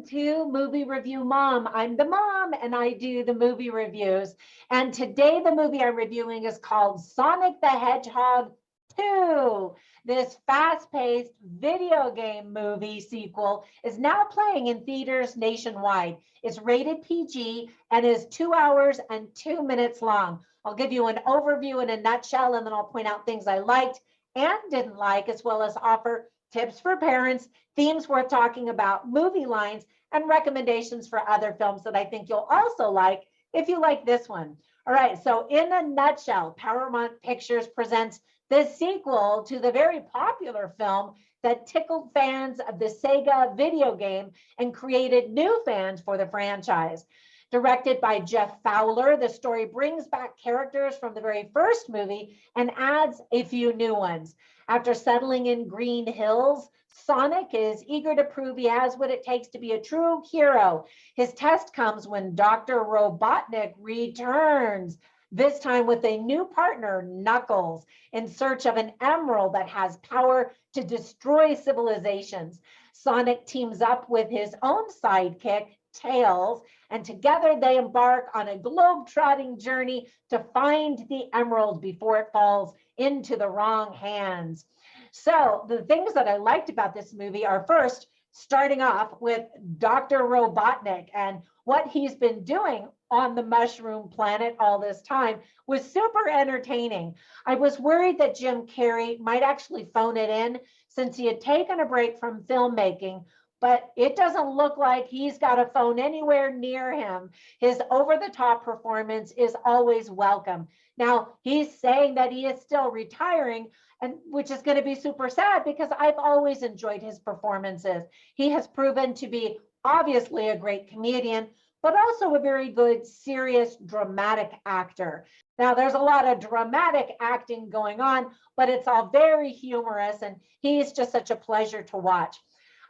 welcome to Movie Review Mom. I'm the mom and I do the movie reviews. And today the movie I'm reviewing is called Sonic the Hedgehog 2. This fast-paced video game movie sequel is now playing in theaters nationwide. It's rated PG and is 2 hours and 2 minutes long. I'll give you an overview in a nutshell, and then I'll point out things I liked and didn't like, as well as offer tips for parents, themes worth talking about, movie lines, and recommendations for other films that I think you'll also like if you like this one. All right, so in a nutshell, Paramount Pictures presents the sequel to the very popular film that tickled fans of the Sega video game and created new fans for the franchise. Directed by Jeff Fowler, the story brings back characters from the very first movie and adds a few new ones. After settling in Green Hills, Sonic is eager to prove he has what it takes to be a true hero. His test comes when Dr. Robotnik returns, this time with a new partner, Knuckles, in search of an emerald that has power to destroy civilizations. Sonic teams up with his own sidekick, Tails, and together they embark on a globe-trotting journey to find the emerald before it falls into the wrong hands. So the things that I liked about this movie are, first, starting off with Dr. Robotnik, and what he's been doing on the Mushroom Planet all this time was super entertaining. I was worried that Jim Carrey might actually phone it in since he had taken a break from filmmaking, but it doesn't look like he's got a phone anywhere near him. His over-the-top performance is always welcome. Now, he's saying that he is still retiring, and which is going to be super sad because I've always enjoyed his performances. He has proven to be obviously a great comedian, but also a very good, serious, dramatic actor. Now, there's a lot of dramatic acting going on, but it's all very humorous, and he's just such a pleasure to watch.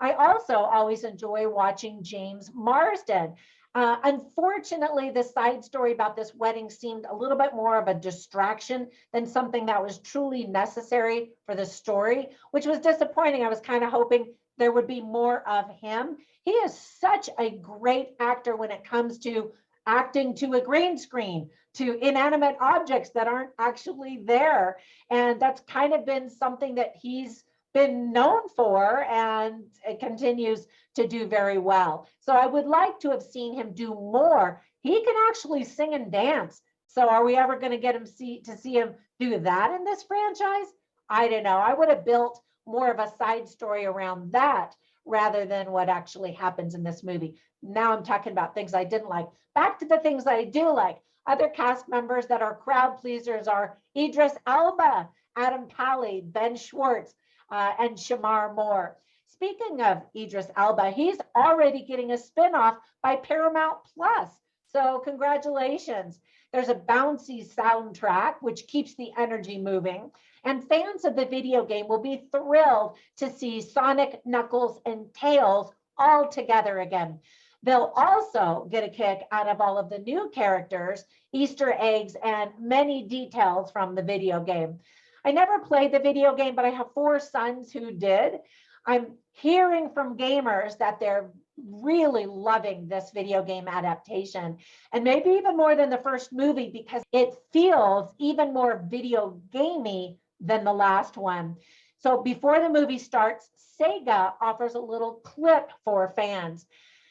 I also always enjoy watching James Marsden. Unfortunately, the side story about this wedding seemed a little bit more of a distraction than something that was truly necessary for the story, which was disappointing. I was kind of hoping there would be more of him. He is such a great actor when it comes to acting to a green screen, to inanimate objects that aren't actually there. And that's kind of been something that he's been known for, and it continues to do very well. So I would like to have seen him do more. He can actually sing and dance. So are we ever going to get him to see him do that in this franchise? I don't know. I would have built more of a side story around that rather than what actually happens in this movie. Now I'm talking about things I didn't like. Back to the things I do like. Other cast members that are crowd pleasers are Idris Elba, Adam Pally, Ben Schwartz, and Shamar Moore. Speaking of Idris Elba, he's already getting a spinoff by Paramount Plus. So congratulations. There's a bouncy soundtrack, which keeps the energy moving. And fans of the video game will be thrilled to see Sonic, Knuckles, and Tails all together again. They'll also get a kick out of all of the new characters, Easter eggs, and many details from the video game. I never played the video game, but I have 4 sons who did. I'm hearing from gamers that they're really loving this video game adaptation, and maybe even more than the first movie because it feels even more video gamey than the last one. So before the movie starts, Sega offers a little clip for fans.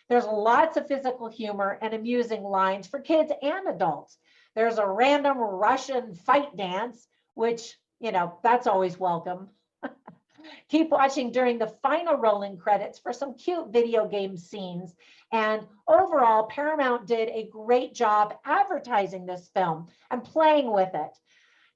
There's lots of physical humor and amusing lines for kids and adults. There's a random Russian fight dance, which, that's always welcome. Keep watching during the final rolling credits for some cute video game scenes. And overall, Paramount did a great job advertising this film and playing with it.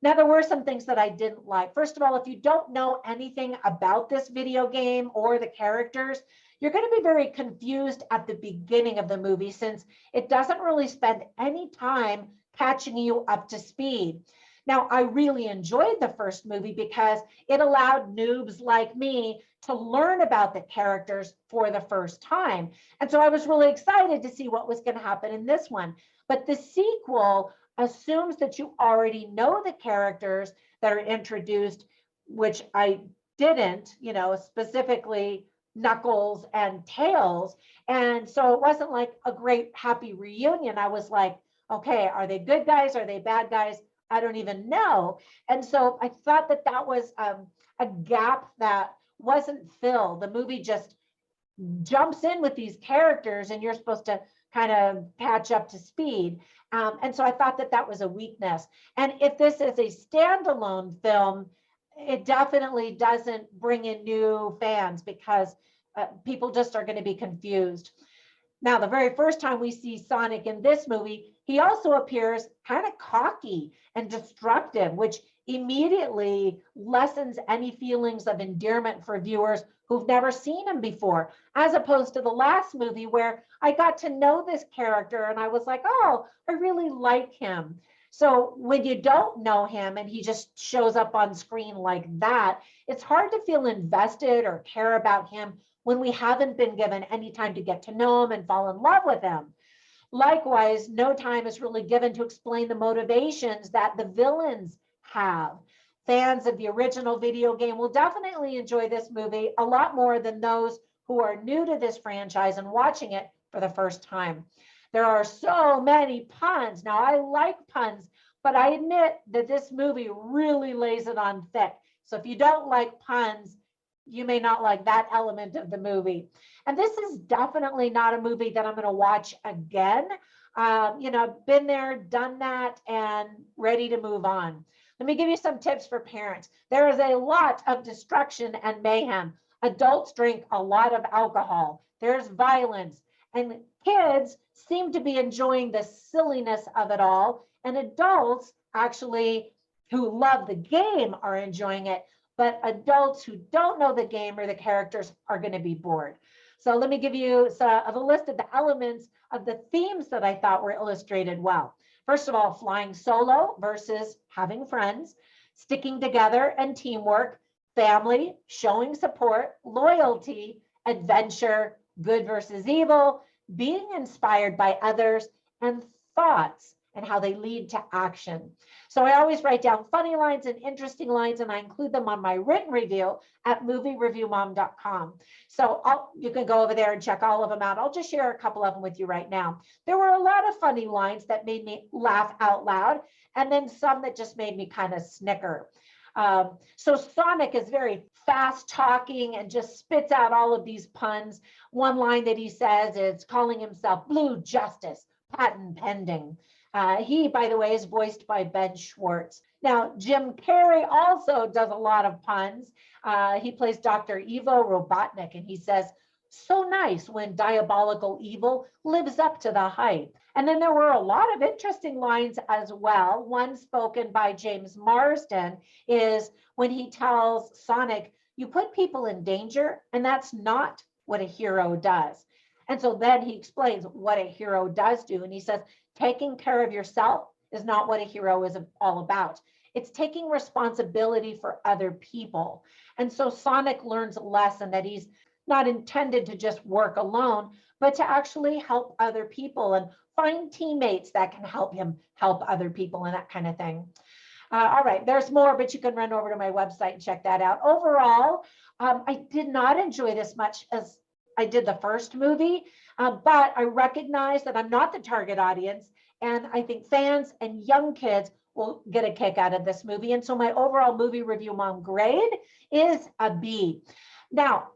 Now, there were some things that I didn't like. First of all, if you don't know anything about this video game or the characters, you're going to be very confused at the beginning of the movie since it doesn't really spend any time catching you up to speed. Now, I really enjoyed the first movie because it allowed noobs like me to learn about the characters for the first time. And so I was really excited to see what was going to happen in this one. But the sequel assumes that you already know the characters that are introduced, which I didn't, specifically Knuckles and Tails. And so it wasn't like a great happy reunion. I was like, okay, are they good guys? Are they bad guys? I don't even know. And so I thought that that was a gap that wasn't filled. The movie just jumps in with these characters and you're supposed to kind of catch up to speed. And so I thought that that was a weakness. And if this is a standalone film, it definitely doesn't bring in new fans because people just are going to be confused. Now, the very first time we see Sonic in this movie, he also appears kind of cocky and destructive, which immediately lessens any feelings of endearment for viewers who've never seen him before, as opposed to the last movie where I got to know this character and I was like, oh, I really like him. So when you don't know him and he just shows up on screen like that, it's hard to feel invested or care about him when we haven't been given any time to get to know him and fall in love with him. Likewise, no time is really given to explain the motivations that the villains have. Fans of the original video game will definitely enjoy this movie a lot more than those who are new to this franchise and watching it for the first time. There are so many puns. Now, I like puns, but I admit that this movie really lays it on thick. So if you don't like puns, you may not like that element of the movie. And this is definitely not a movie that I'm going to watch again. I've been there, done that, and ready to move on. Let me give you some tips for parents. There is a lot of destruction and mayhem. Adults drink a lot of alcohol. There's violence. And kids seem to be enjoying the silliness of it all. And adults actually who love the game are enjoying it. But adults who don't know the game or the characters are going to be bored. So let me give you a list of the elements of the themes that I thought were illustrated well. First of all, flying solo versus having friends, sticking together and teamwork, family, showing support, loyalty, adventure, good versus evil, being inspired by others, and thoughts and how they lead to action. So I always write down funny lines and interesting lines, and I include them on my written review at moviereviewmom.com. So you can go over there and check all of them out. I'll just share a couple of them with you right now. There were a lot of funny lines that made me laugh out loud, and then some that just made me kind of snicker. So Sonic is very fast talking and just spits out all of these puns. One line that he says is calling himself Blue Justice, patent pending. He, by the way, is voiced by Ben Schwartz. Now, Jim Carrey also does a lot of puns. He plays Dr. Ivo Robotnik, and he says, so nice when diabolical evil lives up to the hype. And then there were a lot of interesting lines as well. One spoken by James Marsden is when he tells Sonic, you put people in danger, and that's not what a hero does. And so then he explains what a hero does do. And he says, taking care of yourself is not what a hero is all about. It's taking responsibility for other people. And so Sonic learns a lesson that he's not intended to just work alone, but to actually help other people and find teammates that can help him help other people and that kind of thing. All right, there's more, but you can run over to my website and check that out. Overall, I did not enjoy this much as I did the first movie, but I recognize that I'm not the target audience, and I think fans and young kids will get a kick out of this movie. And so my overall movie review mom grade is a B. Now,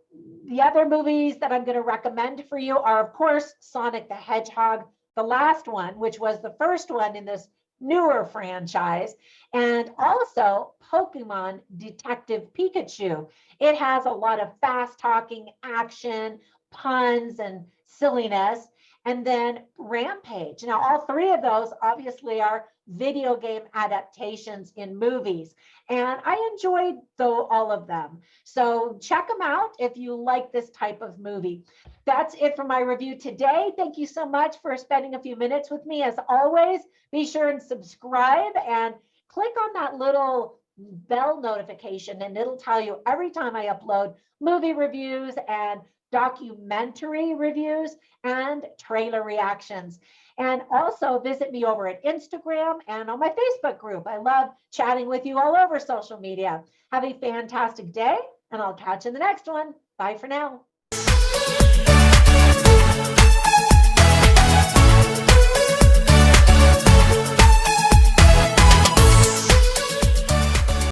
the other movies that I'm going to recommend for you are, of course, Sonic the Hedgehog, the last one, which was the first one in this newer franchise, and also Pokemon Detective Pikachu. It has a lot of fast talking action, puns, and silliness. And then Rampage. Now, all three of those obviously are video game adaptations in movies. And I enjoyed all of them. So check them out if you like this type of movie. That's it for my review today. Thank you so much for spending a few minutes with me. As always, be sure and subscribe and click on that little bell notification, and it'll tell you every time I upload movie reviews and documentary reviews and trailer reactions. And also visit me over at Instagram and on my Facebook group. I love chatting with you all over social media. Have a fantastic day, and I'll catch you in the next one. Bye for now.